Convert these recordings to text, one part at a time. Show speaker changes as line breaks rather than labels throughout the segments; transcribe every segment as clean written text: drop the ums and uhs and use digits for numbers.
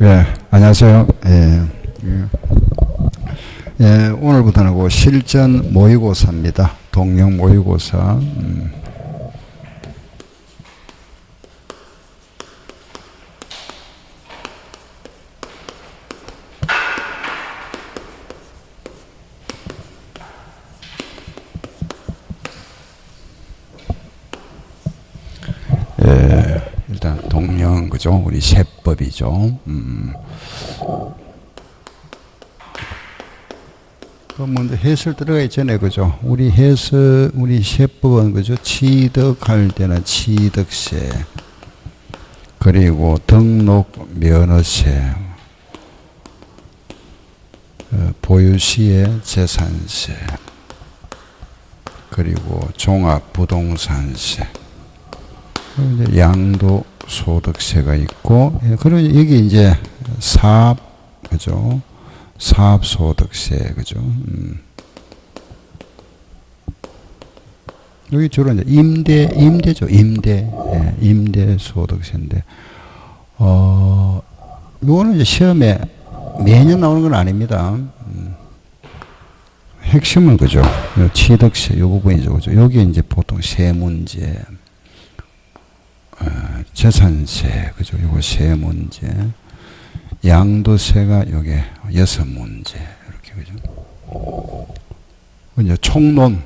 예, 안녕하세요. 오늘부터는 그 실전 모의고사입니다. 동영 모의고사. 일단 동영, 그죠? 우리 세법이죠. 그 먼저 해설 들어가기 전에, 그죠? 우리 세법은, 그죠? 취득할 때는 취득세, 그리고 등록 면허세, 보유시의 재산세, 그리고 종합부동산세, 양도소득세가 있고, 그리고 여기 이제 사업, 그죠? 사업소득세, 그죠? 여기 주로 이제 임대죠, 임대. 예, 임대소득세인데, 요거는 이제 시험에 매년 나오는 건 아닙니다. 핵심은, 그죠? 요 취득세, 요 부분이죠, 그죠? 여기 이제 보통 세 문제. 재산세, 그죠? 요거 세 문제. 양도세가 요게 6문제. 이렇게, 그죠? 이제 총론,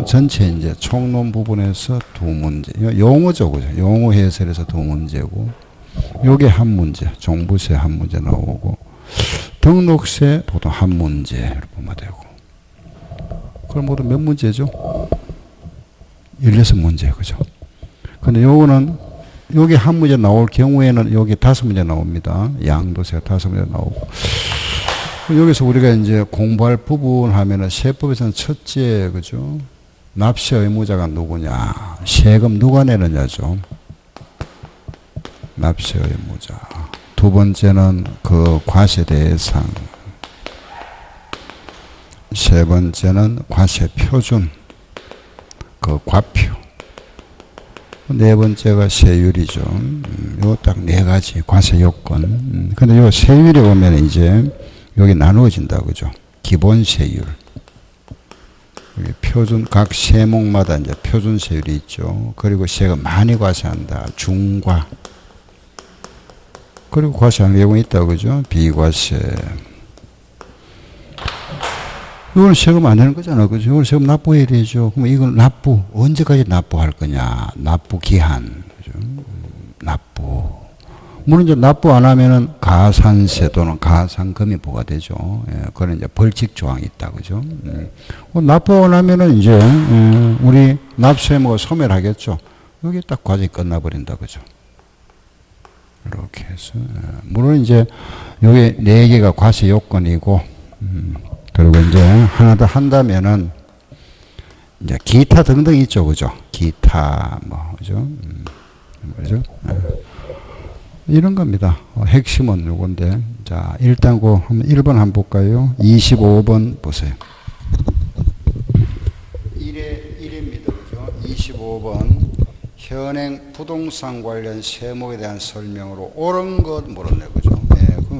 전체 이제 총론 부분에서 2문제. 용어죠, 그죠? 용어 해설에서 2문제고, 요게 1문제. 종부세 1문제 나오고, 등록세 보통 1문제. 이렇게 보면 되고. 그럼 모두 몇 문제죠? 16문제, 그죠? 근데 요거는, 여기 1문제 나올 경우에는 여기 5문제 나옵니다. 양도세가 5문제 나오고. 여기서 우리가 이제 공부할 부분 하면은 세법에서는 첫째, 그죠? 납세 의무자가 누구냐? 세금 누가 내느냐죠. 납세 의무자. 두 번째는 그 과세 대상. 세 번째는 과세 표준. 그 과표. 네 번째가 세율이죠. 요 딱 네 가지 과세 요건. 근데 요 세율에 보면 이제 여기 나누어진다, 그죠? 기본 세율. 여기 표준, 각 세목마다 이제 표준 세율이 있죠. 그리고 세금 많이 과세한다. 중과. 그리고 과세하는 경우 있다, 그죠? 비과세. 이건 세금 안 내는 거잖아, 그죠? 이건 세금 납부해야 되죠. 그럼 이건 납부, 언제까지 납부할 거냐? 납부 기한, 그죠? 납부. 물론 이제 납부 안 하면은 가산세 또는 가산금이 부과되죠. 예, 그런 이제 벌칙 조항이 있다, 그죠? 납부 안 하면은 이제, 우리 납세 뭐 소멸하겠죠. 여기 딱 과정이 끝나버린다, 그죠? 이렇게 해서, 물론 이제, 여기 4개가 과세 요건이고, 그리고 이제 하나 더 한다면은 이제 기타 등등 있죠, 그죠? 기타 뭐, 그죠? 그죠? 이런 겁니다. 핵심은 요건데, 자 일단 그 1번 한번 볼까요? 25번 보세요. 1회입니다, 그죠? 25번 현행 부동산 관련 세목에 대한 설명으로 옳은 것 물었네, 그죠?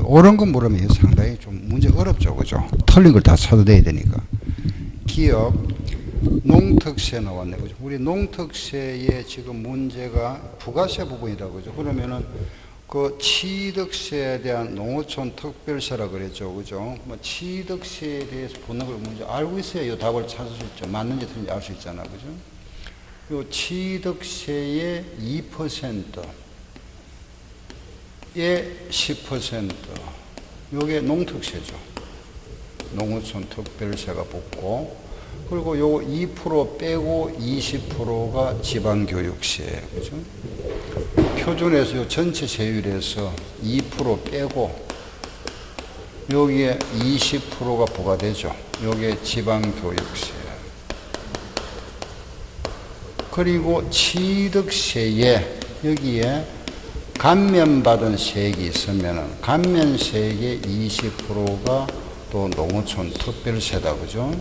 옳은 건 물으면 상당히 좀 문제 어렵죠, 그죠? 틀린 걸 다 찾아내야 되니까. 기업 농특세 나왔네, 그죠? 우리 농특세의 지금 문제가 부가세 부분이다, 그죠? 그러면은 그 취득세에 대한 농어촌 특별세라 그랬죠, 그죠? 뭐 취득세에 대해서 보는 걸 먼저 알고 있어야 이 답을 찾을 수 있죠. 맞는지 틀린지 알 수 있잖아, 그죠? 요 취득세의 2%. 예, 10%. 요게 농특세죠. 농어촌 특별세가 붙고, 그리고 요 2% 빼고 20%가 지방교육세, 그죠? 표준에서 요 전체 세율에서 2% 빼고, 여기에 20%가 부과되죠. 요게 지방교육세. 그리고 취득세에, 여기에 감면받은 세액이 있으면은 감면세액의 20%가 또 농어촌 특별세다, 그죠?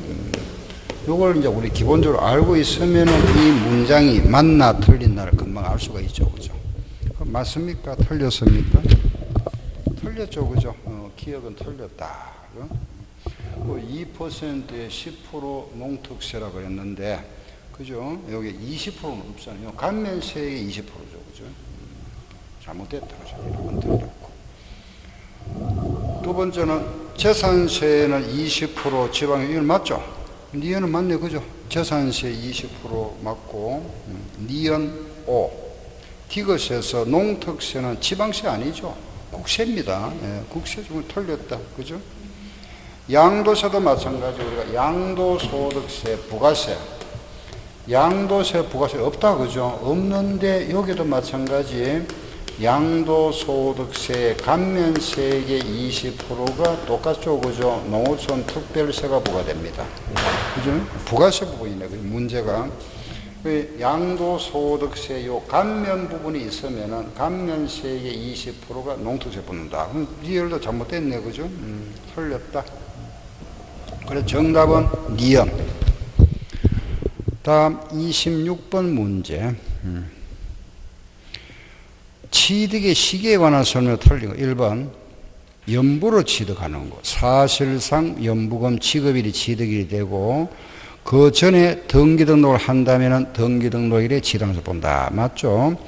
요걸 이제 우리 기본적으로 알고 있으면은 이 문장이 맞나 틀린나를 금방 알 수가 있죠, 그죠? 그럼 맞습니까? 틀렸습니까? 틀렸죠, 그죠? 기억은 틀렸다. 그죠? 2%에 10% 농특세라고 그랬는데, 그죠? 여기 20%는 없잖아요. 감면세액의 20%죠, 그죠? 잘못됐다, 그죠? 1번 틀렸고. 두 번째는 재산세는 20% 지방세, 이건 맞죠? 니은은 맞네, 그죠? 재산세 20% 맞고, 니은 O. 디귿에서 농특세는 지방세 아니죠? 국세입니다. 예, 국세 중에 틀렸다, 그죠? 양도세도 마찬가지. 우리가 양도소득세, 부가세. 양도세, 부가세 없다, 그죠? 없는데 여기도 마찬가지. 양도소득세, 감면세액의 20%가 똑같죠, 그죠? 농어촌 특별세가 부과됩니다. 그죠? 부가세 부분이네, 그 문제가. 양도소득세 요 감면 부분이 있으면은 감면세액의 20%가 농특세 붙는다. 리얼도 잘못됐네, 그죠? 틀렸다. 그래서 정답은 니은. 다음 26번 문제. 취득의 시기에 관한 설명을 틀린 거. 1번 연부로 취득하는 거. 사실상 연부금 지급일이 취득일이 되고 그 전에 등기등록을 한다면 등기등록일에 취득하면서 본다. 맞죠?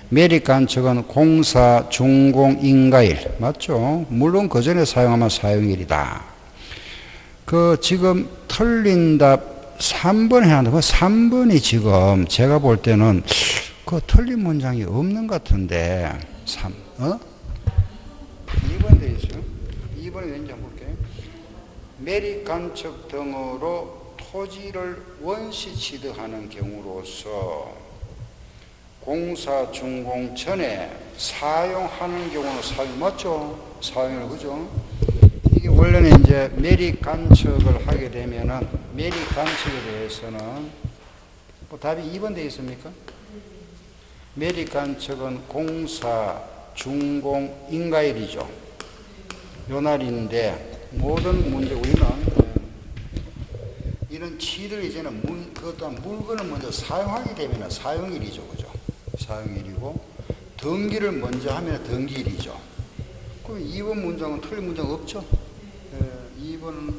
매립간척은 공사, 준공, 인가일. 맞죠? 물론 그 전에 사용하면 사용일이다. 지금 틀린 답 3번 해놨는데 그 3번이 지금 제가 볼 때는 틀린 문장이 없는 것 같은데 2번 돼 있어요. 2번이 왠지 한번 볼게요. 매립간척 등으로 토지를 원시 취득하는 경우로서 공사, 준공 전에 사용하는 경우는 사용 맞죠? 사용을 그죠? 이게 원래는 이제 매립 간척을 하게 되면은 매립 간척에 대해서는 답이 2번 되어 있습니까? 매립 간척은 공사, 준공, 인가일이죠. 요 날인데 모든 문제 우리는 이런 취득 이제는 그것도 물건을 먼저 사용하게 되면 사용일이죠, 그죠? 사용일이고 등기를 먼저 하면 등기일이죠. 그럼 2번 문장은 틀린 문장 없죠? 2번은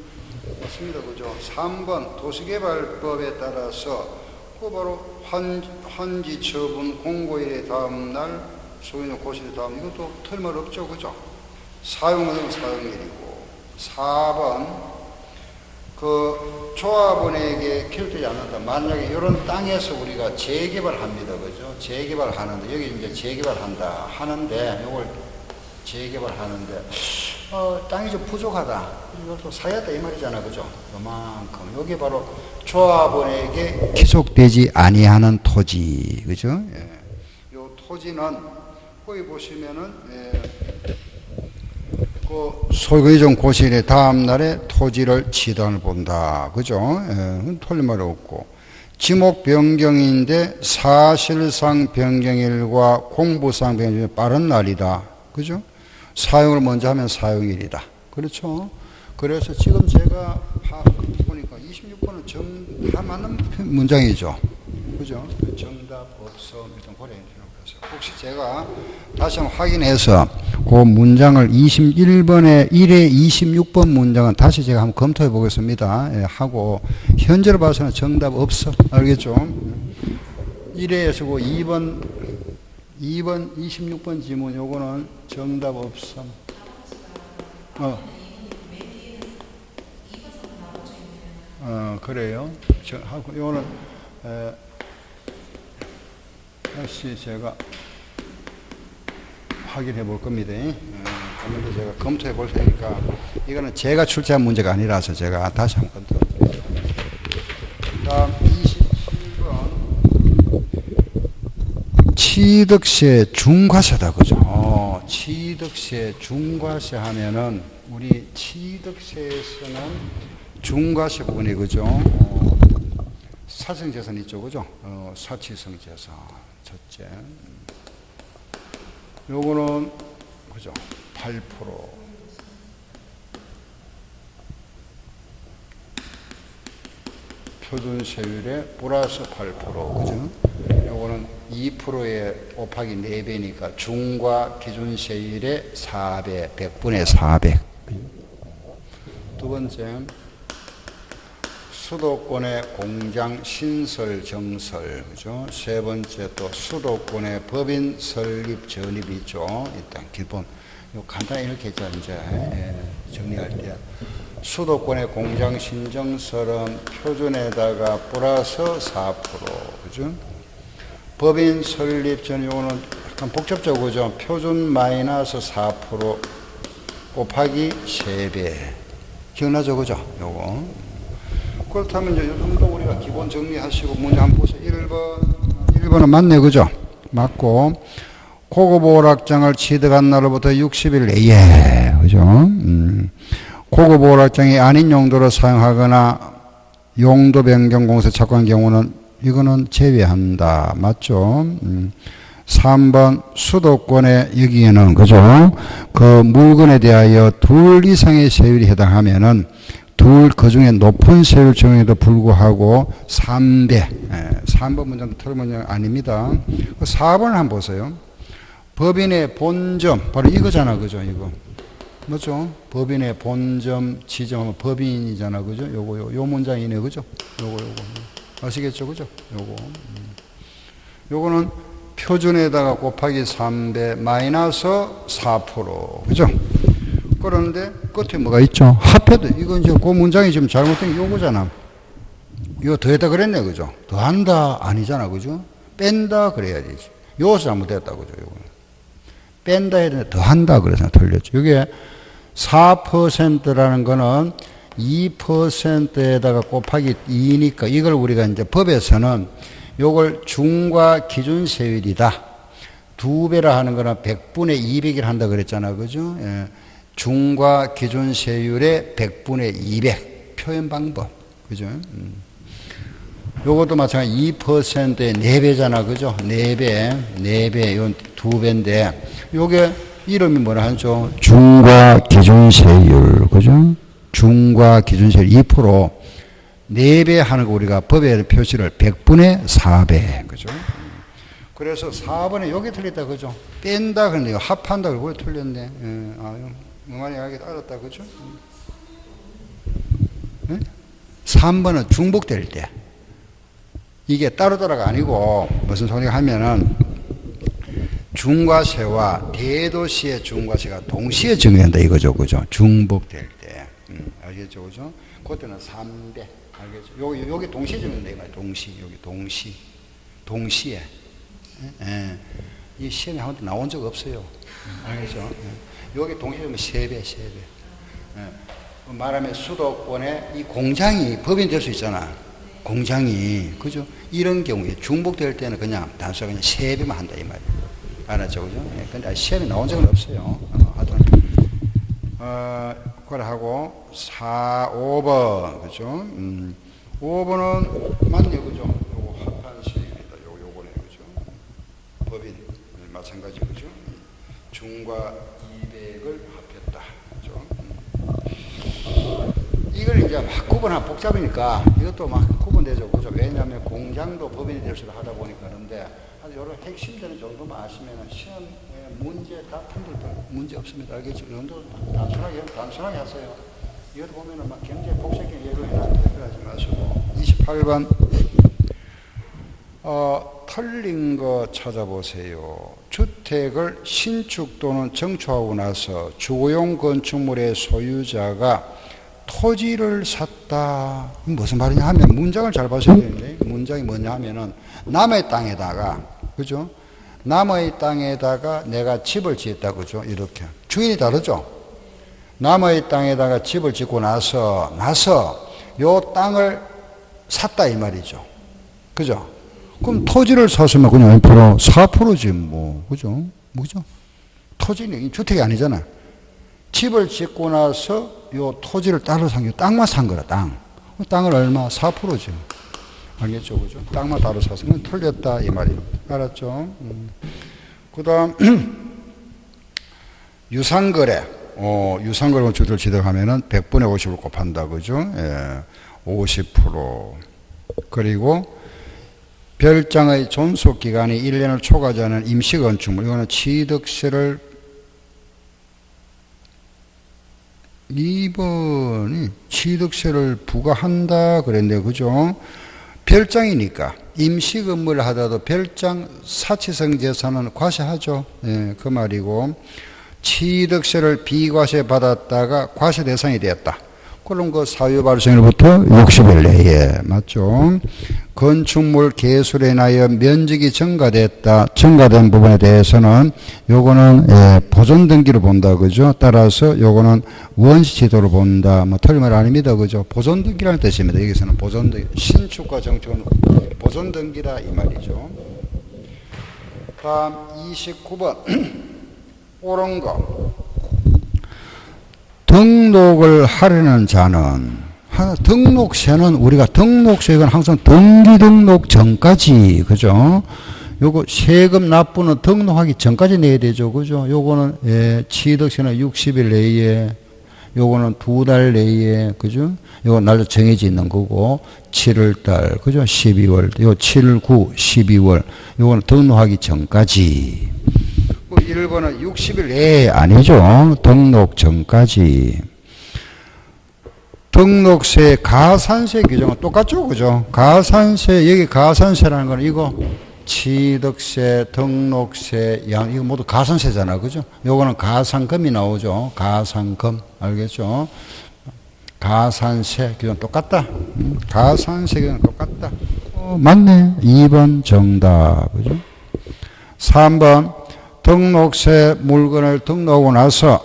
맞습니다, 그죠? 3번 도시개발법에 따라서 바로 환지 처분 공고일의 다음 날 소유는 고시의 다음 이것도 틀린 말 없죠, 그죠? 사용은 사용일이고 4번 조합원에게 결정이 안 난다. 만약에 이런 땅에서 우리가 재개발합니다. 그죠? 재개발하는데, 여기 이제 재개발한다. 하는데, 이걸 재개발하는데, 땅이 좀 부족하다. 이걸 또 사야겠다. 이 말이잖아. 그죠? 요만큼. 여기 바로 조합원에게 기속되지 아니하는 토지. 그죠? 예. 요 토지는, 거기 보시면은, 소유의정 고시일의 다음 날에 토지를 취득을 본다. 그죠? 틀린 말이 없고. 지목 변경인데 사실상 변경일과 공부상 변경일이 빠른 날이다. 그죠? 사용을 먼저 하면 사용일이다. 그렇죠? 그래서 지금 제가 보니까 26번은 다 맞는 문장이죠. 그죠? 정답 없어. 일단 고려해 주세요. 혹시 제가 다시 한번 확인해서 그 문장을 21번에 1에 26번 문장은 다시 제가 한번 검토해 보겠습니다. 예, 하고 현재로 봐서는 정답 없어. 알겠죠? 1회에서 그 2번 26번 지문 요거는 정답 없어. 그래요. 하고 요거는 다시 제가 확인해 볼 겁니다. 한번 더 제가 검토해 볼 테니까 이거는 제가 출제한 문제가 아니라서 제가 다시 한번 검토해 볼게요. 다음 27번 취득세 중과세다. 그죠? 취득세 중과세 하면은 우리 취득세에서는 중과세 부분이 그죠? 사생재산 있죠. 그죠? 사치성재산 첫째. 요거는 그죠? 8%. 표준세율에 플러스 8%. 그죠? 요거는 2%에 곱하기 4배니까 중과 기준세율의 4배, 100분의 400. 두 번째, 수도권의 공장 신설 정설, 그죠? 세 번째 또 수도권의 법인 설립 전입이 있죠. 일단 기본 요 간단히 이렇게 했죠. 이제 정리할 때 수도권의 공장 신정설은 표준에다가 플러스 4%, 그죠? 법인 설립 전입은 약간 복잡적이죠. 그죠? 표준 마이너스 4% 곱하기 3배. 기억나죠, 그죠? 요거. 그렇다면 이제 이 정도 우리가 기본 정리하시고 문제 한번 보세요. 1번은 맞네, 그죠? 맞고, 고급 오락장을 취득한 날로부터 60일 내에, 그죠? 고급 오락장이 아닌 용도로 사용하거나 용도 변경 공사 착공한 경우는 이거는 제외한다. 맞죠? 3번 수도권에 여기에는, 그죠? 그 물건에 대하여 둘 이상의 세율이 해당하면은 그 중에 높은 세율 적용에도 불구하고 3배. 3번 문제는 틀린 문제 아닙니다. 4번을 한번 보세요. 법인의 본점, 바로 이거잖아, 그죠? 이거. 맞죠? 법인의 본점, 지점하면 법인이잖아, 그죠? 요 문장이네, 그죠? 요거. 아시겠죠, 그죠? 요거는 표준에다가 곱하기 3배 마이너스 4%, 그죠? 그런데 끝에 뭐가 있죠? 합해도 이건 이제 그 문장이 지금 잘못된 게 요거잖아. 이거 더했다 그랬네, 그죠? 더한다 아니잖아, 그죠? 뺀다 그래야 되지. 요것이 잘못됐다, 그죠? 요거 뺀다 해야 되는데 더한다 그래서 틀렸죠. 이게 4%라는 거는 2%에다가 곱하기 2니까 이걸 우리가 이제 법에서는 요걸 중과 기준 세율이다. 2배라 하는 거는 100분의 200을 한다 그랬잖아, 그죠? 예. 중과 기준 세율의 100분의 200 표현 방법, 그죠? 요것도 마찬가지 2%의 4배잖아, 그죠? 4배, 이건 2배인데, 요게 이름이 뭐라 하죠? 중과 기준 세율, 그죠? 중과 기준 세율 2%, 4배 하는 거 우리가 법에 표시를 100분의 4배, 그죠? 그래서 4번에 여기 틀렸다, 그죠? 뺀다, 그런데 합한다, 그러고 틀렸네. 뭐만이 알겠다, 알았다, 그죠? 네? 3번은 중복될 때. 이게 따로따로가 아니고, 무슨 소리가 하면은, 중과세와 대도시의 중과세가 동시에 적용된다, 이거죠, 그죠? 중복될 때. 알겠죠, 그죠? 그때는 3배. 알겠죠? 여기 동시에 적용된다, 이거야, 동시에. 예. 이 시험에 한 번도 나온 적 없어요. 알겠죠? 여기 동시에 보면 3배. 예. 말하면 수도권에 이 공장이 법인이 될 수 있잖아. 공장이. 그죠? 이런 경우에 중복될 때는 그냥 단순하게 그냥 3배만 한다, 이 말이에요. 알았죠? 그죠? 예. 근데 시험에 나온 적은 없어요. 하여튼. 그걸 하고, 4, 5번. 그죠? 5번은 맞네, 그죠? 요거 합한 시험입니다. 요거네, 그죠? 법인. 마찬가지, 그죠? 중과 200을 합했다. 그죠? 이걸 이제 막 구분하면 복잡하니까 이것도 막 구분되죠. 그죠? 왜냐하면 공장도 법인이 될 수를 하다 보니까 그런데 이런 핵심되는 정도만 아시면 시험에 문제 다 풀도 문제 없습니다. 알겠죠? 이 정도 단순하게 하세요. 이것도 보면은 막 굉장히 복잡하게 예를 하지 마시고. 28번. 틀린 거 찾아보세요. 주택을 신축 또는 정초하고 나서 주거용 건축물의 소유자가 토지를 샀다. 무슨 말이냐 하면 문장을 잘 봐셔야 되는데 문장이 뭐냐 하면은 남의 땅에다가, 그죠? 남의 땅에다가 내가 집을 지었다, 그죠? 이렇게. 주인이 다르죠? 남의 땅에다가 집을 짓고 나서 요 땅을 샀다 이 말이죠. 그죠? 그럼 토지를 샀으면 그냥 4%지 뭐, 그죠? 뭐죠? 토지는 주택이 아니잖아. 집을 짓고 나서 요 토지를 따로 산 게 땅만 산 거라, 땅. 땅을 얼마? 4%지. 알겠죠? 그죠? 땅만 따로 샀으면 틀렸다, 이 말이에요. 알았죠? 그 다음, 유상거래. 유상거래 건축을 취득하면은 100분의 50을 곱한다, 그죠? 예. 50%. 그리고 별장의 존속기간이 1년을 초과하는 임시건축물, 이거는 취득세를 2번이 취득세를 부과한다 그랬네요. 그죠? 별장이니까 임시건물을 하더라도 별장 사치성 재산은 과세하죠. 예, 그 말이고, 취득세를 비과세 받았다가 과세 대상이 되었다. 그럼 그 사유 발생일부터 60일 내에, 맞죠? 건축물 개수로 인하여 면적이 증가됐다. 증가된 부분에 대해서는 요거는 보존 등기로 본다. 그죠? 따라서 요거는 원시 지도로 본다. 뭐 틀린 말 아닙니다. 그죠? 보존 등기라는 뜻입니다. 여기서는 보존 등기, 신축과 정축은 보존 등기라 이 말이죠. 다음 29번. 옳은 거. 등록을 하려는 자는, 등록세는 우리가 등록세는 항상 등기 등록 전까지, 그죠? 요거 세금 납부는 등록하기 전까지 내야 되죠. 그죠? 요거는 취득세는 60일 내에, 요거는 2달 내에, 그죠? 요거 날짜 정해져 있는 거고, 7월달, 그죠? 12월, 요 7, 9, 12월, 요거는 등록하기 전까지. 1번은 60일 내에 아니죠. 등록 전까지. 등록세, 가산세 규정은 똑같죠. 그죠? 가산세, 여기 가산세라는 건 이거 취득세, 등록세, 양, 이거 모두 가산세잖아. 그죠? 요거는 가산금이 나오죠. 가산금. 알겠죠? 가산세 규정 똑같다. 가산세 규정 똑같다. 맞네. 2번 정답. 그죠? 3번. 등록세 물건을 등록하고 나서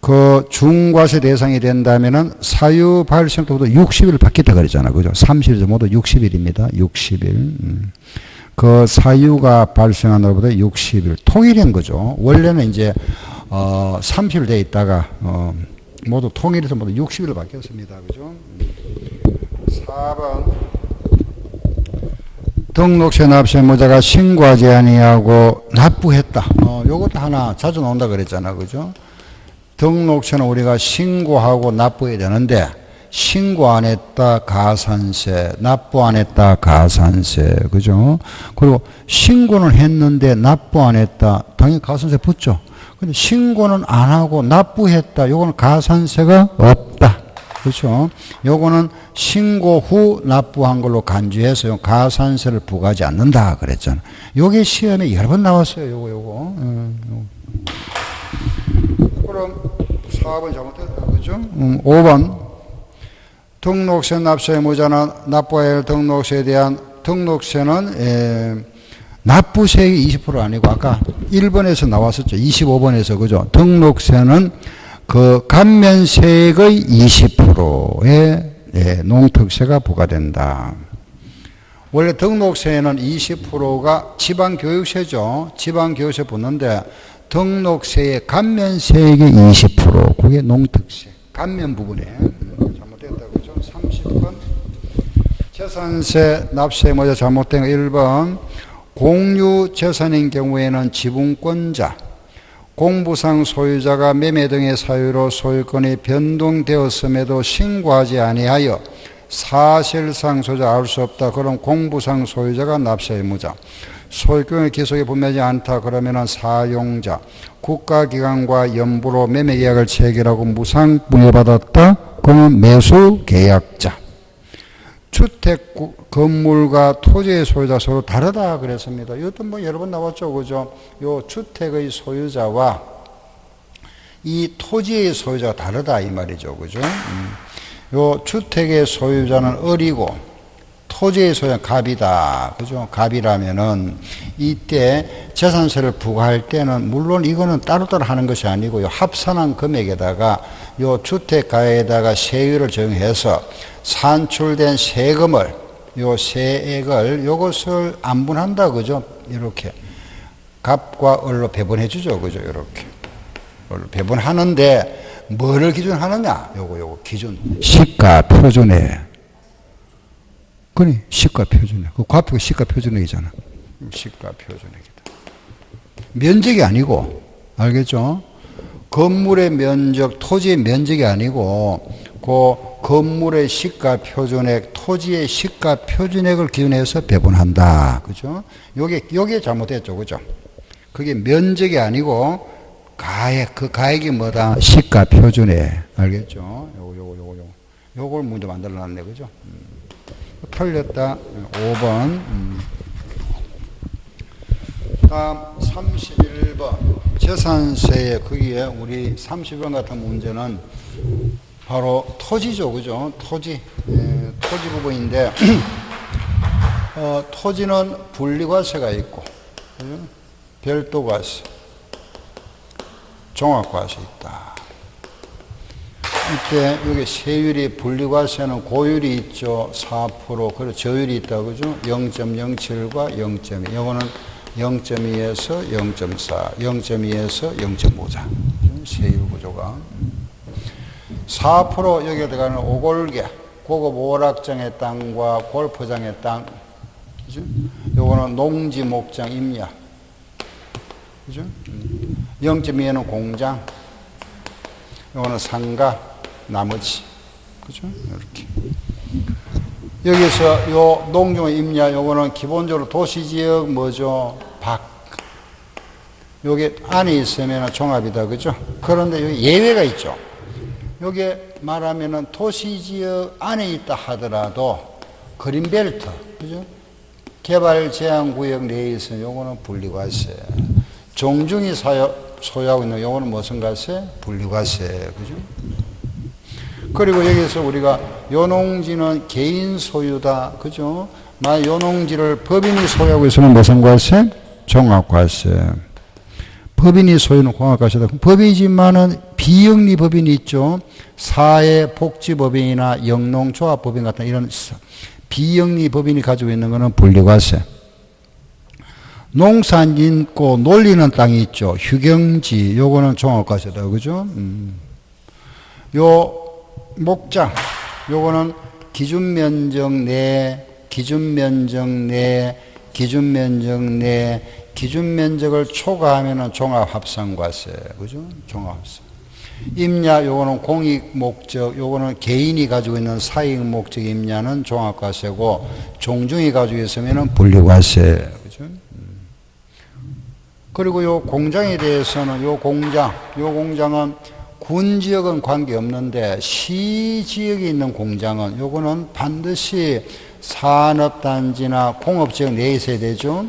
그 중과세 대상이 된다면은 사유 발생부터 60일 받겠다 그랬잖아. 그죠? 30일 모두 60일입니다. 60일. 그 사유가 발생한 날보다 60일. 통일한 거죠. 원래는 이제 30일 돼 있다가 모두 통일해서 모두 60일을 받겠습니다. 그죠? 4번. 등록세 납세무자가 신고하지 아니하고 납부했다. 요것도 하나 자주 나온다 그랬잖아. 그죠? 등록세는 우리가 신고하고 납부해야 되는데, 신고 안 했다 가산세, 납부 안 했다 가산세. 그죠? 그리고 신고는 했는데 납부 안 했다. 당연히 가산세 붙죠. 근데 신고는 안 하고 납부했다. 요거는 가산세가 없다. 그렇죠? 요거는 신고 후 납부한 걸로 간주해서 가산세를 부과하지 않는다 그랬잖아. 요게 시험에 여러 번 나왔어요. 요거. 그럼 4번 잘못됐다. 그죠? 5번. 등록세 납세무자는 납부해야 할 등록세에 대한 등록세는 납부세액이 20% 아니고 아까 1번에서 나왔었죠. 25번에서. 그죠? 등록세는 그 감면세액의 20%의 농특세가 부과된다. 원래 등록세에는 20%가 지방교육세죠. 지방교육세 붙는데 등록세의 감면세액의 20%, 그게 농특세. 감면 부분에 잘못됐다. 그죠? 30번. 재산세 납세무자 잘못된 거 1번. 공유재산인 경우에는 지분권자, 공부상 소유자가 매매 등의 사유로 소유권이 변동되었음에도 신고하지 아니하여 사실상 소유자 알 수 없다. 그럼 공부상 소유자가 납세의무자. 소유권의 기속에 분명하지 않다. 그러면은 사용자, 국가기관과 연부로 매매계약을 체결하고 무상 부여받았다. 그러면 매수계약자. 주택 건물과 토지의 소유자 서로 다르다 그랬습니다. 이것도 뭐 여러 번 나왔죠. 그죠? 요 주택의 소유자와 이 토지의 소유자가 다르다 이 말이죠. 그죠? 요 주택의 소유자는 을이고 토지의 소유자는 갑이다. 그죠? 갑이라면은 이때 재산세를 부과할 때는 물론 이거는 따로따로 하는 것이 아니고요. 합산한 금액에다가 요 주택가에다가 세율을 정해서 산출된 세금을 요 세액을 요것을 안분한다. 그죠? 이렇게 갑과 을로 배분해 주죠. 그죠? 이렇게 배분하는데 뭐를 기준하느냐? 요거 기준 시가 표준액. 그니 시가 표준액. 그 과표가 시가 표준액이잖아. 시가 표준액이다. 면적이 아니고 알겠죠? 건물의 면적, 토지의 면적이 아니고 그 건물의 시가 표준액, 토지의 시가 표준액을 기준해서 배분한다. 그죠? 요게 잘못됐죠. 그죠? 그게 면적이 아니고 가액, 그 가액이 뭐다? 시가 표준액. 알겠죠? 요걸 문제 만들어 놨네. 그죠? 틀렸다. 5번. 다음 31번. 재산세에 거기에 우리 30번 같은 문제는 바로 토지죠. 그죠? 토지. 토지 부분인데, 토지는 분리과세가 있고, 그죠? 별도과세, 종합과세 있다. 이때 여기 세율이 분리과세는 고율이 있죠. 4%. 그리고 저율이 있다. 그죠? 0.07과 0.2. 요거는 0.2에서 0.4, 0.2에서 0.5자. 세율 구조가. 4% 여기에 들어가는 오골계, 고급 오락장의 땅과 골프장의 땅. 그죠? 요거는 농지, 목장, 임야. 그죠? 0.2에는 공장. 요거는 상가, 나머지. 그죠? 이렇게. 여기서 요 농경 임야 요거는 기본적으로 도시지역 뭐죠? 밖. 요게 안에 있으면 종합이다. 그죠? 그런데 여기 예외가 있죠. 요게 말하면은 도시지역 안에 있다 하더라도 그린벨트. 그죠? 개발 제한 구역 내에 있으면 요거는 분리과세. 종중이 소유하고 있는 요거는 무슨 과세? 분리과세. 그죠? 그리고 여기서 우리가 요 농지는 개인 소유다. 그죠? 만약 요 농지를 법인이 소유하고 있으면 무슨 과세? 종합과세. 법인이 소유는 공합과세다. 법이지만은 비영리 법인이 있죠. 사회복지법인이나 영농조합법인 같은 이런 비영리 법인이 가지고 있는 것은 분리과세. 농산 짓고 놀리는 땅이 있죠. 휴경지, 요거는 종합과세다. 그죠? 요 목장, 요거는 기준면적 내, 기준면적 내, 기준면적 내, 기준면적을 초과하면은 종합합산과세. 그죠? 종합합산. 임야, 요거는 공익 목적, 요거는 개인이 가지고 있는 사익 목적 임야는 종합과세고, 종중이 가지고 있으면은 분리과세. 그죠? 그리고 요 공장에 대해서는 요 공장은 군 지역은 관계없는데 시 지역에 있는 공장은 요거는 반드시 산업단지나 공업지역 내에 있어야 되죠.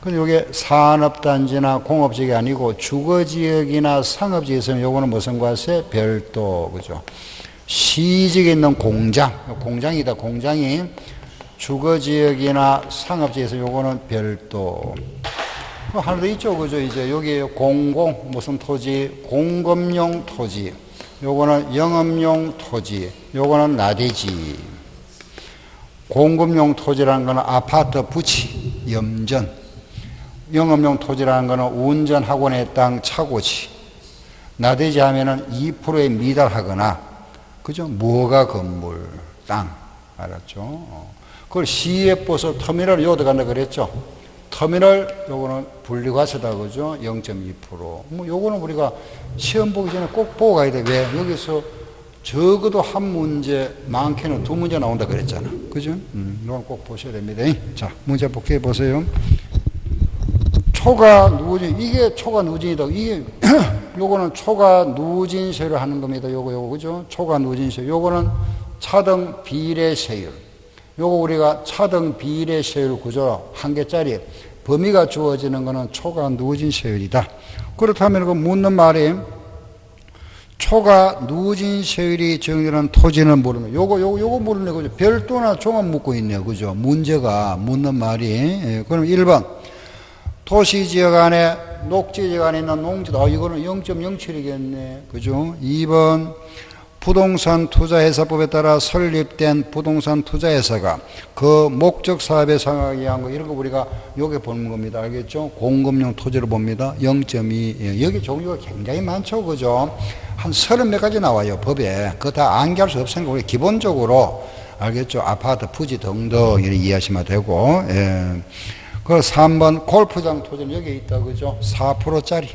근데 요게 산업단지나 공업지역이 아니고 주거지역이나 상업지역에 있으면 요거는 무슨 과세? 별도. 그죠? 시지역에 있는 공장이다. 공장이 주거지역이나 상업지역에서 요거는 별도. 하나 더 있죠. 그죠? 이제 여기 무슨 토지? 공급용 토지. 요거는 영업용 토지. 요거는 나대지. 공급용 토지라는 거는 아파트, 부치, 염전. 영업용 토지라는 거는 운전 학원의 땅, 차고지. 나대지 하면은 2%에 미달하거나, 그죠? 무허가 건물, 땅. 알았죠? 그걸 시에 버서 터미널 요도 간다 그랬죠? 터미널 요거는 분리과세다. 그죠? 0.2%. 뭐 요거는 우리가 시험 보기 전에 꼭 보고 가야 돼. 왜? 여기서 적어도 한 문제, 많게는 두 문제 나온다 그랬잖아. 그죠? 이건 꼭 보셔야 됩니다. 자, 문제 복귀해 보세요. 초과 누진, 이게 초과 누진이다. 이게 요거는 초과 누진 세율을 하는 겁니다. 요거 그죠? 초과 누진 세율. 요거는 차등 비례 세율. 요거 우리가 차등 비례 세율 구조 한 개짜리 범위가 주어지는 것은 초과 누진 세율이다. 그렇다면 그 묻는 말이 초과 누진 세율이 정의되는 토지는 모르는 요거 모르는 거죠. 별도나 종합 묻고 있네요. 그죠? 문제가 묻는 말이. 예, 그럼 1번 도시지역 안에 녹지지역 안에 있는 농지다. 이거는 0.07이겠네. 그죠? 2번 부동산 투자회사법에 따라 설립된 부동산 투자회사가 그 목적 사업에 상하게 위한 거 이런 거 우리가 여기 보는 겁니다. 알겠죠? 공급용 토지를 봅니다. 0.2. 예, 여기 종류가 굉장히 많죠. 그죠? 한 30몇 가지 나와요. 법에. 그거 다 암기할 수 없으니까 우리 기본적으로 알겠죠? 아파트, 부지 등등 이렇게 이해하시면 되고. 예. 그 3번 골프장 토지는 여기 있다. 그죠? 4%짜리.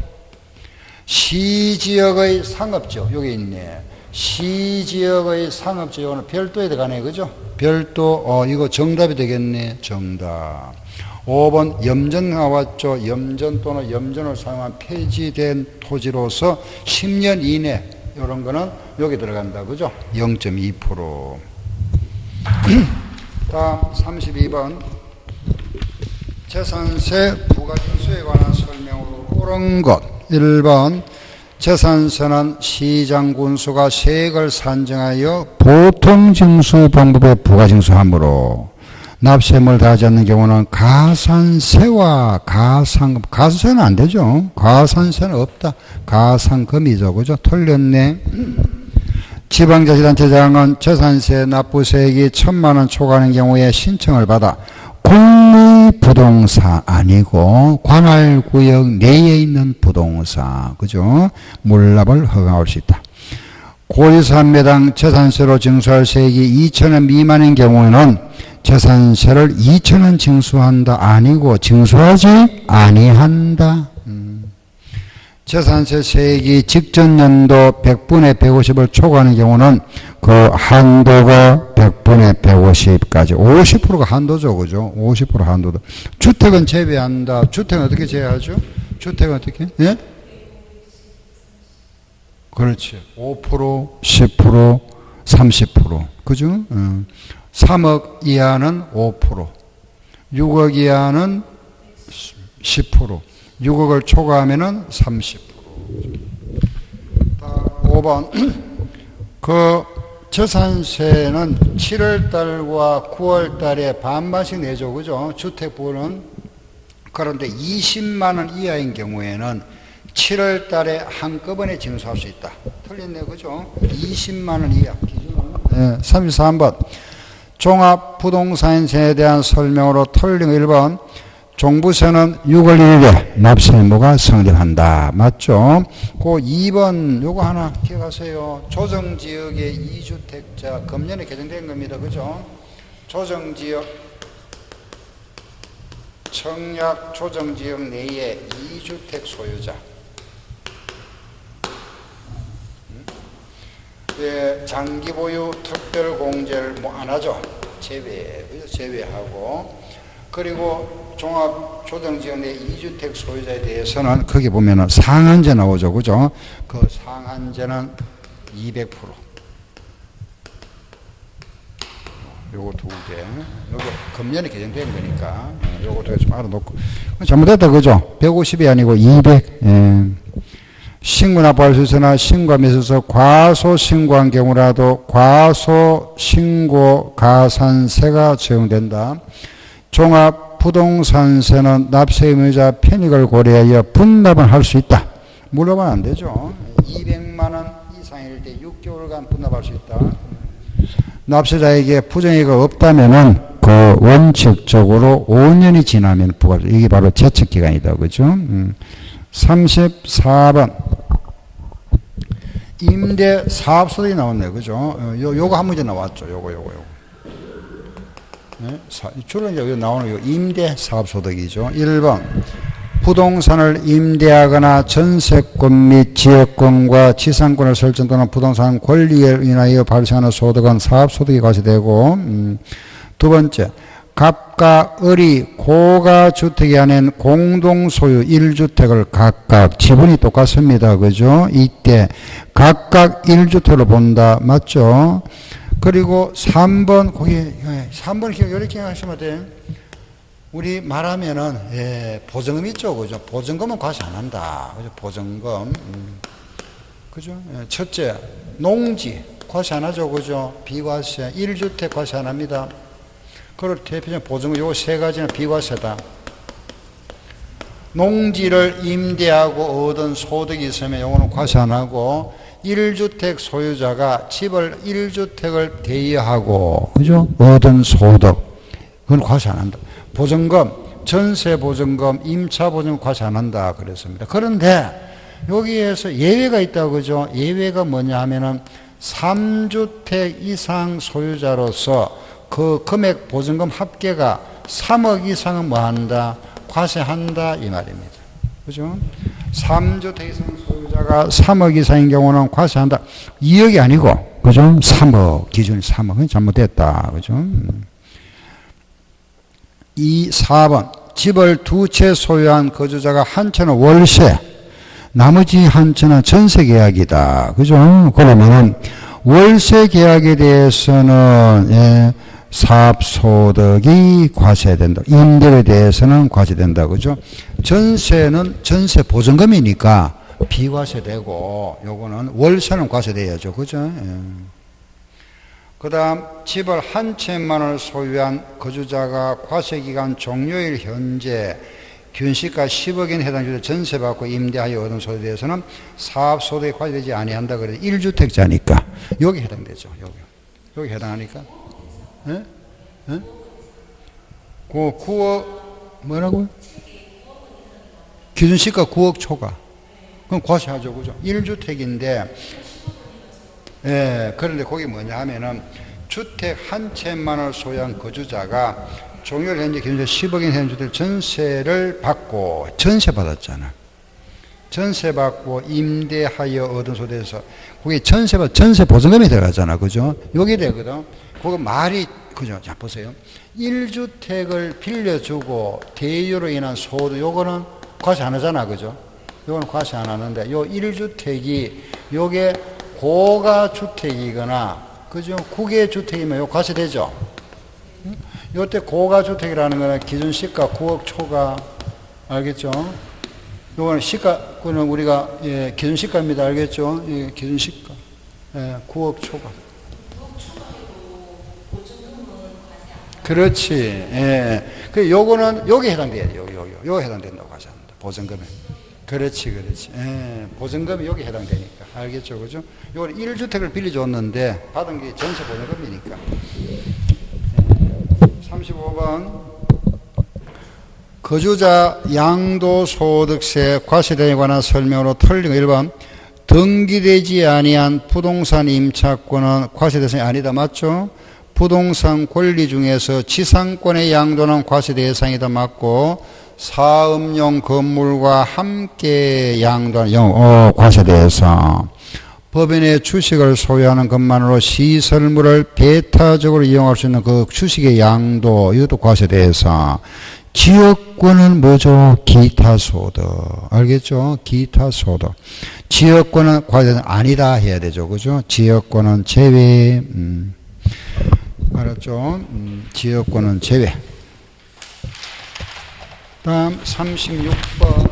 시지역의 상업지역 여기 있네. 시지역의 상업지역은 별도에 들어가네, 그죠? 별도, 이거 정답이 되겠네. 정답. 5번 염전 나왔죠. 염전 또는 염전을 사용한 폐지된 토지로서 10년 이내 이런 거는 여기 들어간다, 그죠? 0.2%. 다음 32번 재산세 부가징수에 관한 설명으로 옳은 것. 1번 재산세는 시장군수가 세액을 산정하여 보통징수 방법에 부가징수하므로 납세금을 다하지 않는 경우는 가산세와 가산세는 안 되죠. 가산세는 없다. 가산금이죠. 그죠? 틀렸네. 지방자치단체장은 재산세 납부세액이 1,000만 원 초과하는 경우에 신청을 받아 국립부동산 아니고 관할구역 내에 있는 부동산, 그죠? 몰납을 허가할 수 있다. 고지서 한 매당 재산세로 징수할 세액이 2,000원 미만인 경우에는 재산세를 2,000원 징수한다 아니고 징수하지 아니한다. 재산세 세액이 직전 연도 100분의 150을 초과하는 경우는 그 한도가 100분의 150까지 50%가 한도죠. 그죠? 50% 한도도. 주택은 제외한다. 주택은 어떻게 제외하죠? 주택은 어떻게? 예? 그렇지. 5%, 10%, 30%. 그죠? 3억 이하는 5%, 6억 이하는 10%, 6억을 초과하면은 30%. 5번. 그 재산세는 7월달과 9월달에 반반씩 내죠. 그죠? 주택부는. 그런데 20만 원 이하인 경우에는 7월달에 한꺼번에 징수할 수 있다. 틀렸네. 그죠? 20만 원 이하 기준은. 네, 33번. 종합부동산세에 대한 설명으로 틀린 1번. 종부세는 6월 1일에 납세 의무가 성립한다. 맞죠? 그 2번 요거 하나 기억하세요. 조정지역의 2주택자 금년에 개정된 겁니다. 그죠? 조정지역 청약 조정지역 내에 2주택 소유자 장기보유 특별공제를 뭐 안 하죠. 제외하고. 그리고 종합조정지역 내 2주택 소유자에 대해서는 거기 보면은 상한제 나오죠. 그죠? 그 상한제는 200%. 요거 두 개. 요거 금년에 개정된 거니까 요거 두 개 좀 알아놓고. 잘못했다. 그죠? 150이 아니고 200. 예. 신고 납부할 수 있으나 신고함에 있어서 과소 신고한 경우라도 과소 신고 가산세가 적용된다. 종합부동산세는 납세 의무자 편익을 고려하여 분납을 할 수 있다. 물어보면 안 되죠. 200만 원 이상일 때 6개월간 분납할 수 있다. 납세자에게 부정이익이 없다면은 그 원칙적으로 5년이 지나면 부과죠. 이게 바로 제척기간이다. 그죠? 34번. 임대 사업소득이 나왔네. 그죠? 요거 한 문제 나왔죠. 요거. 네? 주로 이제 여기 나오는 요 임대 사업소득이죠. 1번. 부동산을 임대하거나 전세권 및 지역권과 지상권을 설정 또는 부동산 권리에 인하여 발생하는 소득은 사업소득이 과세되고, 두 번째. 갑과 을이 고가주택이 아닌 공동소유 1주택을 각각 지분이 똑같습니다. 그죠? 이때 각각 1주택으로 본다. 맞죠? 그리고 3번, 거기, 3번 이렇게 하시면 돼. 우리 말하면은, 보증금 있죠. 그죠? 보증금은 과세 안 한다. 그죠? 보증금. 그죠? 첫째, 농지. 과세 안 하죠. 그죠? 비과세. 1주택 과세 안 합니다. 그걸 대표적인 보증금 요 세 가지는 비과세다. 농지를 임대하고 얻은 소득이 있으면 요거는 과세 안 하고, 1주택 소유자가 집을 1주택을 대여하고, 그죠? 얻은 소득. 그건 과세 안 한다. 보증금, 전세 보증금, 임차 보증금 과세 안 한다. 그랬습니다. 그런데 여기에서 예외가 있다고 그죠? 예외가 뭐냐 하면은 3주택 이상 소유자로서 그 금액 보증금 합계가 3억 이상은 뭐 한다? 과세한다. 이 말입니다. 그죠? 3주택 이상 소유자 거주자가 3억 이상인 경우는 과세한다. 2억이 아니고, 그죠? 3억, 기준이 3억은 잘못됐다. 그죠? 4번. 집을 두 채 소유한 거주자가 한 채는 월세, 나머지 한 채는 전세 계약이다. 그죠? 그러면은, 월세 계약에 대해서는, 예, 사업소득이 과세된다. 임대료에 대해서는 과세된다. 그죠? 전세는 전세 보증금이니까 비과세되고, 요거는 월세는 과세돼야죠. 그죠? 예. 그 다음, 집을 한 채만을 소유한 거주자가 과세기간 종료일 현재 균시가 10억엔 해당 주택 전세받고 임대하여 얻은 소득에 대해서는 사업소득이 과세되지 아니한다. 그래서 1주택자니까 여기 해당되죠. 여기 해당하니까. 예? 예? 그 9억 뭐라고요? 기준시가 9억 초과. 그럼 과세하죠. 그죠? 1주택인데 예, 그런데 거기 뭐냐 하면은 주택 한 채만을 소유한 거주자가 종료일 현재 기준세 10억인 현주택 전세를 받고 전세 받았잖아. 전세 받고 임대하여 얻은 소득에서 그게 전세 보증금이 들어가잖아. 그죠? 여기 되거든. 그거 말이 그죠? 자 보세요. 1주택을 빌려주고 대유로 인한 소득 요거는 과세 안 하잖아. 그죠? 요거는 과세 안 하는데 요 1주택이 요게 고가 주택이거나 그죠? 국외 주택이면 요 과세되죠. 요때 고가 주택이라는 거는 기준 시가 9억 초과 알겠죠? 요거는 시가 그는 우리가 예, 기준 시가입니다. 알겠죠? 예, 기준 시가. 예, 9억 초과. 그렇지. 예. 그 요거는 여기 해당돼야 돼. 여기 해당된다고 하셨는데 보증금에. 그렇지. 예, 보증금이 여기 해당되니까. 알겠죠? 그죠? 요걸 1주택을 빌려줬는데 받은 게 전세 보증금이니까. 35번. 거주자 양도소득세 과세등에 관한 설명으로 틀린 거 1번. 등기되지 아니한 부동산 임차권은 과세 대상이 아니다. 맞죠? 부동산 권리 중에서 지상권의 양도는 과세 대상이다. 맞고 사업용 건물과 함께 양도하는 과세 대상. 법인의 주식을 소유하는 것만으로 시설물을 배타적으로 이용할 수 있는 그 주식의 양도 이것도 과세 대상. 지역권은 뭐죠? 기타소득. 알겠죠? 기타소득. 지역권은 과세 대상 아니다 해야 되죠. 그죠? 지역권은 제외. 알았죠? 지역권은 제외. 다음 36번.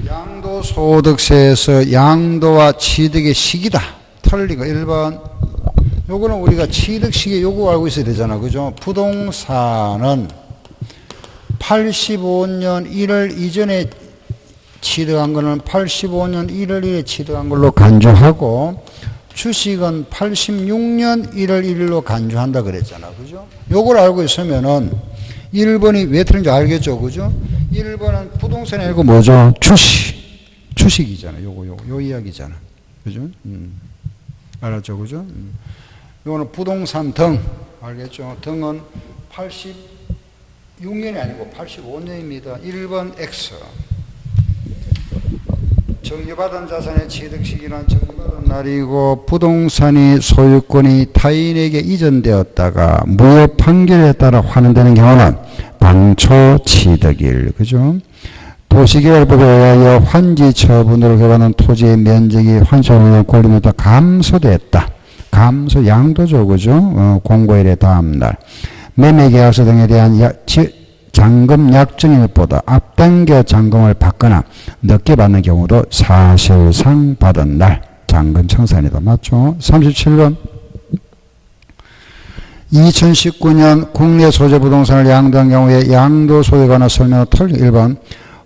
양도소득세에서 양도와 취득의 시기다. 틀린 거 1번. 요거는 우리가 취득 시기 요거 알고 있어야 되잖아. 그죠? 부동산은 85년 1월 이전에 취득한 거는 85년 1월 1일에 취득한 걸로 간주하고 주식은 86년 1월 1일로 간주한다 그랬잖아. 그죠? 요걸 알고 있으면은 1번이 왜 틀린지 알겠죠? 그죠? 1번은 부동산이 아니고 뭐죠? 주식이잖아. 요 이야기잖아. 그죠? 알았죠? 그죠? 요거는 부동산 등. 알겠죠? 등은 86년이 아니고 85년입니다. 1번 X. 정리받은 자산의 취득 시기는 정리받은 날이고 부동산이 소유권이 타인에게 이전되었다가 무효 판결에 따라 환원되는 경우는 당초 취득일. 그죠? 도시개발법에 의하여 환지 처분으로 결하는 토지의 면적이 환수하는 권리부터 감소됐다. 감소 양도죠. 그죠? 공고일의 다음날. 매매계약서 등에 대한 잔금 약정일보다 앞당겨 잔금을 받거나 늦게 받는 경우도 사실상 받은 날 잔금 청산이다. 맞죠? 37번. 2019년 국내 소재 부동산을 양도한 경우에 양도소득에 관한 설명을 틀린 1번.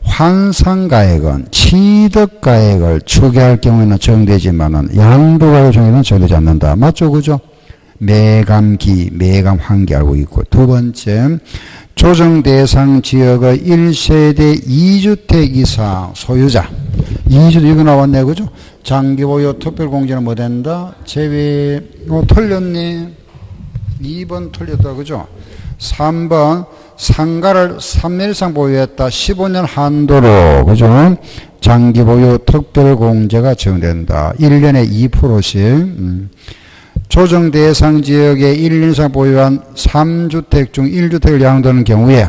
환상가액은 취득가액을 추계할 경우에는 적용되지만은 양도가액 중에는 적용되지 않는다. 맞죠? 그죠? 매감기, 매감환기 알고 있고. 두 번째, 조정 대상 지역의 1세대 2주택 이상 소유자. 2주택 이거 나왔네. 그죠? 장기보유 특별공제는 뭐 된다? 제외. 틀렸네. 2번 틀렸다. 그죠? 3번, 상가를 3년 이상 보유했다. 15년 한도로, 그죠? 장기 보유 특별공제가 적용된다. 1년에 2%씩. 조정 대상 지역에 1년 이상 보유한 3주택 중 1주택을 양도하는 경우에,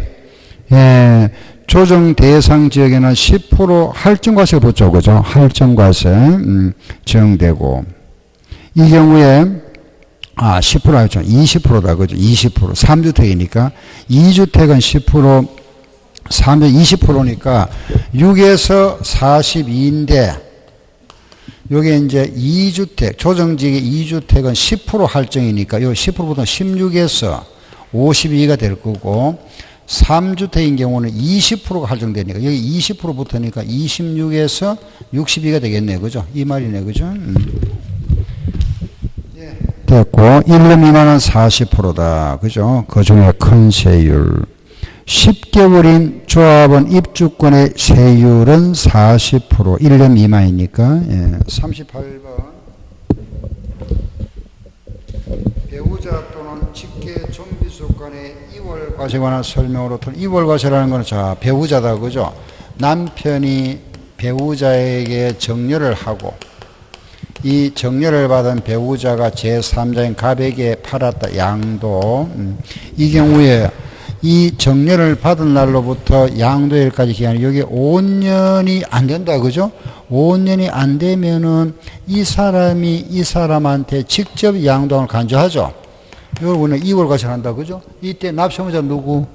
조정 대상 지역에는 10% 할증과세가 붙죠. 그죠? 할증과세, 적용되고. 이 경우에 10% 하죠. 20%다. 그죠? 20%. 3주택이니까. 2주택은 10%, 3주택 20%니까 6에서 42인데, 요게 이제 2주택, 조정지역의 2주택은 10% 할증이니까, 요 10%보다 16에서 52가 될 거고, 3주택인 경우는 20%가 할증되니까, 여기 20% 붙으니까 26에서 62가 되겠네요. 그죠? 이 말이네. 그죠? 됐고 1년 미만은 40%다. 그죠? 그 중에 큰 세율. 10개월인 조합원 입주권의 세율은 40%. 1년 미만이니까. 38번. 배우자 또는 직계 좀비속 간의 이월 과세에 관한 설명으로 이월 과세라는 것은 자, 배우자다. 그죠? 남편이 배우자에게 정려를 하고 이 정려를 받은 배우자가 제3자인 갑에게 팔았다. 양도. 이 경우에 이 정려를 받은 날로부터 양도일까지 기간이 여기 5년이 안 된다. 그죠? 5년이 안 되면은 이 사람이 이 사람한테 직접 양도를 간주하죠. 이걸 우리는 2월 과세를 한다. 그죠? 이때 납세의무자 누구?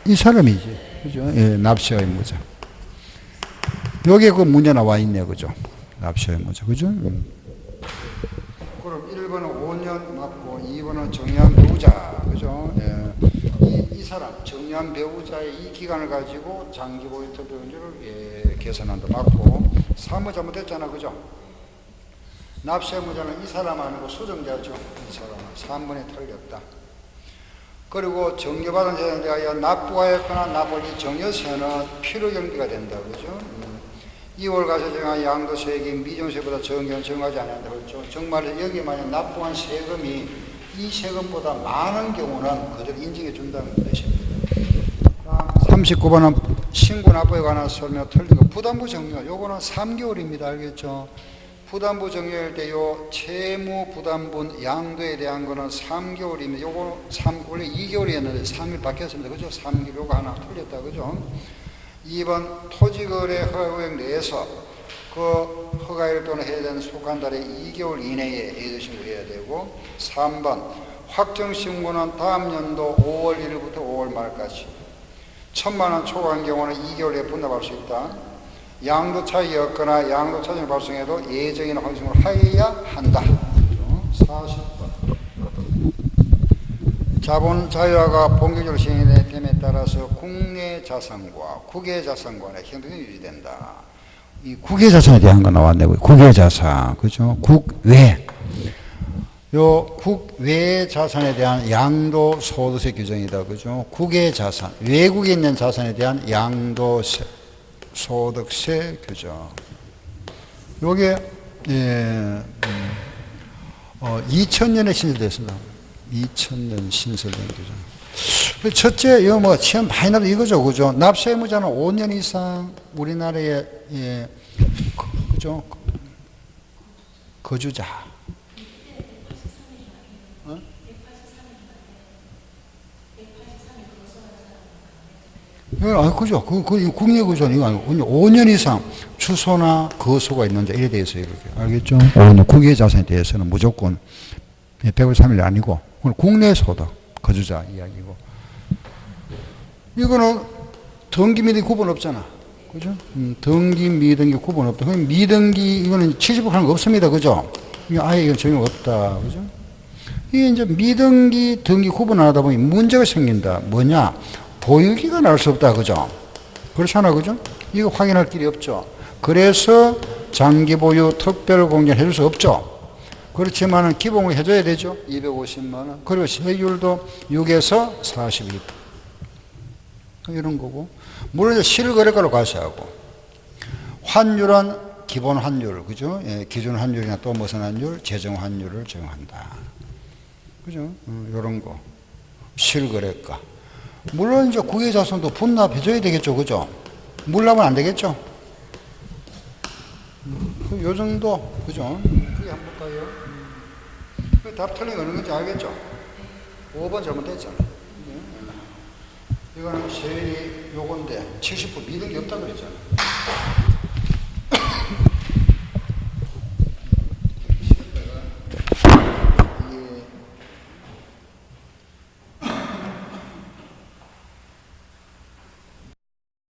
이 사람이지. 그죠? 예, 납세의무자. 여기에 그 문제 나와 있네. 그죠? 납세의무자. 그죠? 그럼 1번은 5년 맞고 2번은 정리한 배우자. 그죠? 예. 이 사람, 정리한 배우자의 이 기간을 가지고 장기 보유 특별공제를 계산한다. 맞고 3번 잘못했잖아. 그죠? 납세의무자는 이 사람 아니고 수정자죠. 이 사람은 3번에 틀렸다. 그리고 정려받은 재산에 대하여 납부하였거나 납부할 이 정여세는 필요경비가 된다. 그죠? 2월 과세 정한 양도세액이 미정세보다 적은 경우는 정하지 않는다. 그렇죠? 정말 여기 만약 납부한 세금이 이 세금보다 많은 경우는 그대로 인정해 준다는 뜻입니다. 39번은 신고 납부에 관한 설명 틀린 거. 부담부 정리가 요거는 3개월입니다. 알겠죠? 부담부 정리할 때 요 채무 부담분 양도에 대한 거는 3개월입니다. 요거 원래 2개월이었는데 3일 바뀌었습니다. 그죠? 3개월 요거 하나 틀렸다. 그죠? 2번 토지거래 허가구역 내에서 그 허가일 또는 해당 속한 달에 2개월 이내에 예도신고를 해야 되고 3번 확정신고는 다음 연도 5월 1일부터 5월 말까지 1,000만원 초과한 경우는 2개월에 분납할 수 있다. 양도 차익이었거나 양도 차익을 발생해도 예정이나 확정신고를 하여야 한다. 40번 자본 자유화가 본격적으로 시행됨에 따라서 국내 자산과 국외 자산 간의 형평이 유지된다. 이 국외 자산에 대한 거 나왔네. 국외 자산, 그죠? 국외. 요 국외 자산에 대한 양도 소득세 규정이다. 그죠? 국외 자산, 외국에 있는 자산에 대한 양도세, 소득세 규정. 요게 2000년에 신설됐습니다. 2000년 신설된 규정. 첫째, 이거 뭐, 시험 많이 나도 이거죠. 그죠? 납세의무자는 5년 이상 우리나라에, 그죠? 거주자. 어? 그죠? 국내 거주는 이거 아니고, 5년 이상 주소나 거소가 있는 자, 이래 대해서 이렇게. 알겠죠? 국외 자산에 대해서는 무조건 153일 아니고, 국내 소득, 거주자 이야기고. 이거는 등기 미등기 구분 없잖아. 그죠? 등기 미등기 구분 없다. 그럼 미등기, 이거는 70% 하는 거 없습니다. 그죠? 아예 이건 적용 없다. 그죠? 이게 이제 미등기, 등기 구분 안 하다 보니 문제가 생긴다. 뭐냐? 보유기간 알 수 없다. 그죠? 그렇잖아. 그죠? 이거 확인할 길이 없죠. 그래서 장기 보유 특별 공제를 해줄 수 없죠. 그렇지만은 기본을 해줘야 되죠. 250만원. 그리고 세율도 6에서 42%. 이런 거고. 물론 실거래가로 과세하고. 환율은 기본 환율, 그죠? 예, 기준 환율이나 또 무슨 환율, 재정 환율을 적용한다. 그죠? 요런 거. 실거래가. 물론 이제 국외자산도 분납해줘야 되겠죠. 그죠? 물납은 안 되겠죠? 요 정도. 그죠? 그게 한번 볼까요? 답 틀린 거 어느 건지 알겠죠? 5번 잘못됐죠? 이거는 세율이 요건데 70% 미등이 없다고 그랬잖아.